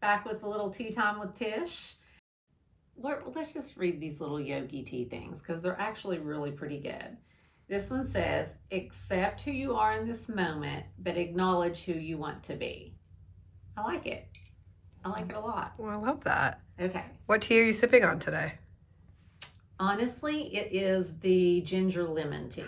back with a little tea time with Tish. Let's just read these little yogi tea things because they're actually really pretty good. This one says, accept who you are in this moment, but acknowledge who you want to be. I like it. I like it a lot. Well, I love that. Okay. What tea are you sipping on today? Honestly, it is the ginger lemon tea,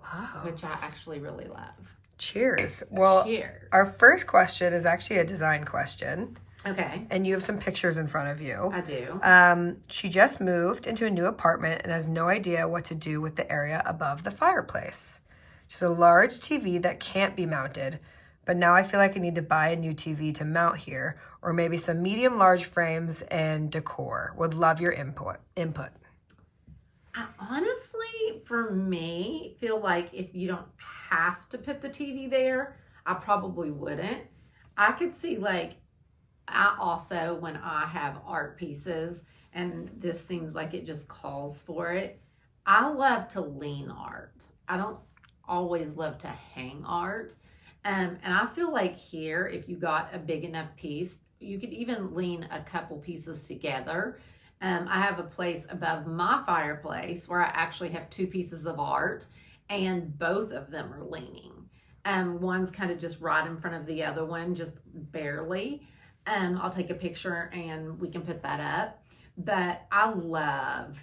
Wow. which I actually really love. Cheers. Well, cheers. Our first question is actually a design question. Okay. And you have some pictures in front of you. I do. She just moved into a new apartment and has no idea what to do with the area above the fireplace. She has a large TV that can't be mounted, but now I feel like I need to buy a new TV to mount here, or maybe some medium large frames and decor. Would love your input. I honestly, for me, feel like if you don't have to put the TV there, I probably wouldn't. I could see I also, when I have art pieces, and this seems like it just calls for it, I love to lean art. I don't always love to hang art. And I feel like here, if you got a big enough piece, you could even lean a couple pieces together. I have a place above my fireplace where I actually have two pieces of art, and both of them are leaning. One's kind of just right in front of the other one, just barely. I'll take a picture and we can put that up. But I love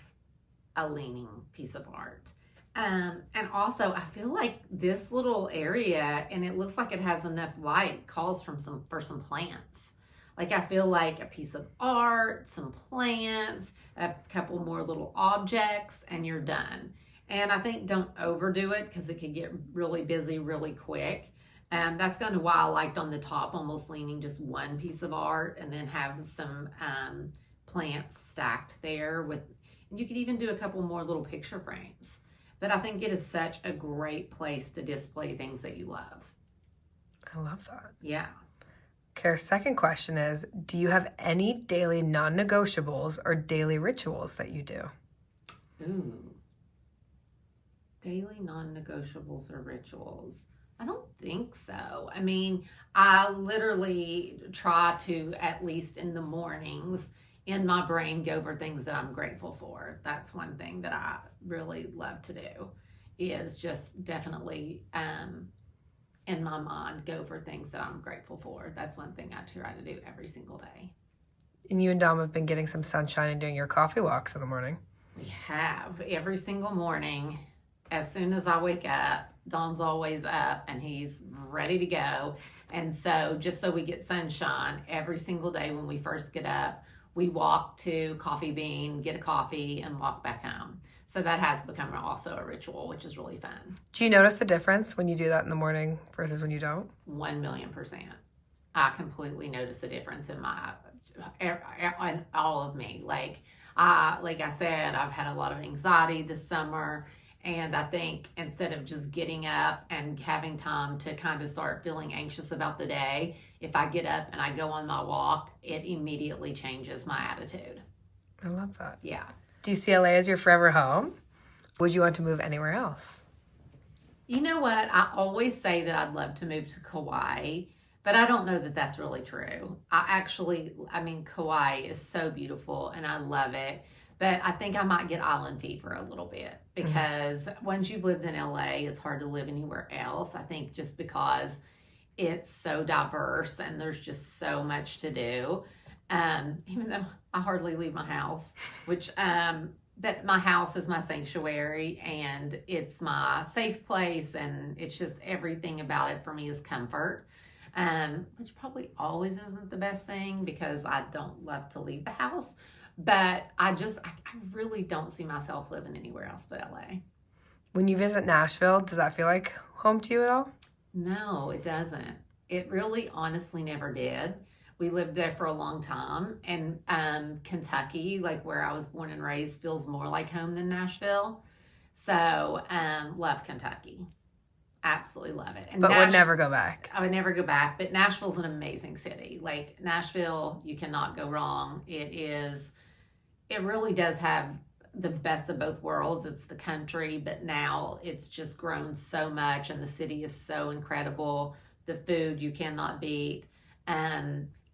a leaning piece of art. And also, I feel like this little area, and it looks like it has enough light, calls for some plants. Like I feel like a piece of art, some plants, a couple more little objects, and you're done. And I think don't overdo it because it could get really busy really quick. That's kind of why I liked on the top almost leaning just one piece of art and then have some plants stacked there with, and you could even do a couple more little picture frames. But I think it is such a great place to display things that you love. I love that. Yeah. Okay, our second question is, do you have any daily non-negotiables or daily rituals that you do? Ooh. Daily non-negotiables or rituals. I don't think so. I mean, I literally try to, at least in the mornings, in my brain, go over things that I'm grateful for. That's one thing that I really love to do, is just definitely in my mind, go for things that I'm grateful for. That's one thing I try to do every single day. And you and Dom have been getting some sunshine and doing your coffee walks in the morning. We have. Every single morning, as soon as I wake up, Dom's always up and he's ready to go. And so just so we get sunshine every single day when we first get up, we walk to Coffee Bean, get a coffee, and walk back home. So that has become also a ritual, which is really fun. Do you notice the difference when you do that in the morning versus when you don't? 1,000,000%. I completely notice a difference in in all of me. Like I said, I've had a lot of anxiety this summer. And I think instead of just getting up and having time to kind of start feeling anxious about the day, if I get up and I go on my walk, it immediately changes my attitude. I love that. Yeah. Do you see LA as your forever home? Would you want to move anywhere else? You know what? I always say that I'd love to move to Kauai, but I don't know that that's really true. Kauai is so beautiful and I love it. But I think I might get island fever a little bit because once you've lived in LA, it's hard to live anywhere else. I think just because it's so diverse and there's just so much to do. Even though I hardly leave my house, but my house is my sanctuary and it's my safe place, and it's just everything about it for me is comfort. Which probably always isn't the best thing because I don't love to leave the house. But I really don't see myself living anywhere else but LA. When you visit Nashville, does that feel like home to you at all? No, it doesn't. It really honestly never did. We lived there for a long time. And Kentucky, like where I was born and raised, feels more like home than Nashville. So love Kentucky. Absolutely love it. And but would never go back. I would never go back. But Nashville's an amazing city. Like Nashville, you cannot go wrong. It really does have the best of both worlds. It's the country, but now it's just grown so much and the city is so incredible. The food you cannot beat.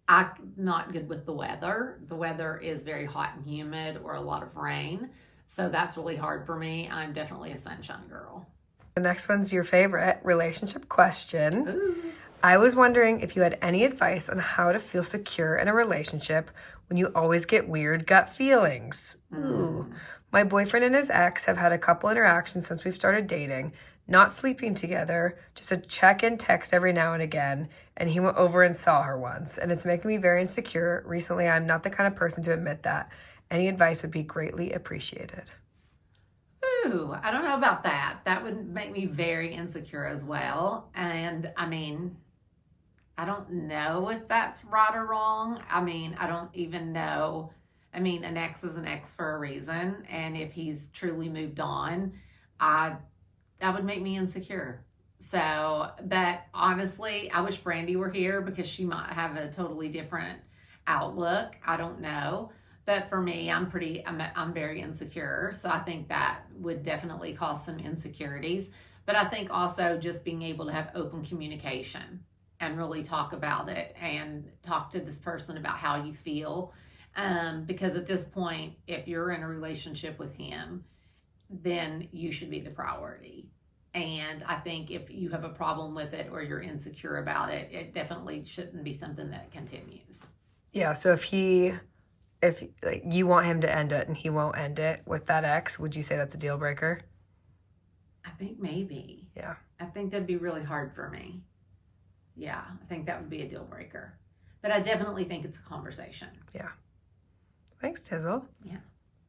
I'm not good with the weather. The weather is very hot and humid or a lot of rain. So that's really hard for me. I'm definitely a sunshine girl. The next one's your favorite relationship question. Ooh. I was wondering if you had any advice on how to feel secure in a relationship when you always get weird gut feelings. Ooh. My boyfriend and his ex have had a couple interactions since we've started dating, not sleeping together, just a check-in text every now and again, and he went over and saw her once, and it's making me very insecure. Recently, I'm not the kind of person to admit that. Any advice would be greatly appreciated. Ooh, I don't know about that. That would make me very insecure as well. And I mean, I don't know if that's right or wrong. I mean, I don't even know. I mean, an ex is an ex for a reason. And if he's truly moved on, that would make me insecure. So, but honestly, I wish Brandy were here because she might have a totally different outlook. I don't know. But for me, I'm very insecure. So I think that would definitely cause some insecurities. But I think also just being able to have open communication and really talk about it and talk to this person about how you feel. Because at this point, if you're in a relationship with him, then you should be the priority. And I think if you have a problem with it or you're insecure about it, it definitely shouldn't be something that continues. Yeah, so if like, you want him to end it and he won't end it with that ex, would you say that's a deal breaker? I think maybe. Yeah. I think that'd be really hard for me. Yeah, I think that would be a deal breaker. But I definitely think it's a conversation. Yeah. Thanks, Tizzle. Yeah.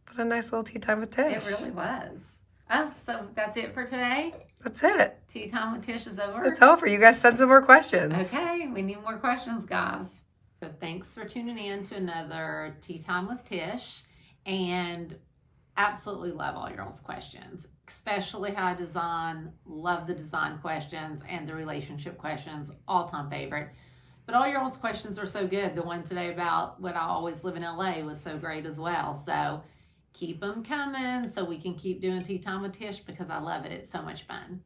What a nice little tea time with Tish. It really was. Oh, so that's it for today? That's it. Tea time with Tish is over? It's over. You guys send some more questions. Okay, we need more questions, guys. So thanks for tuning in to another Tea Time with Tish. And absolutely love all y'all's questions, especially how I design. Love the design questions and the relationship questions, all-time favorite. But all y'all's questions are so good. The one today about would I always live in LA was so great as well. So keep them coming so we can keep doing Tea Time with Tish because I love it. It's so much fun.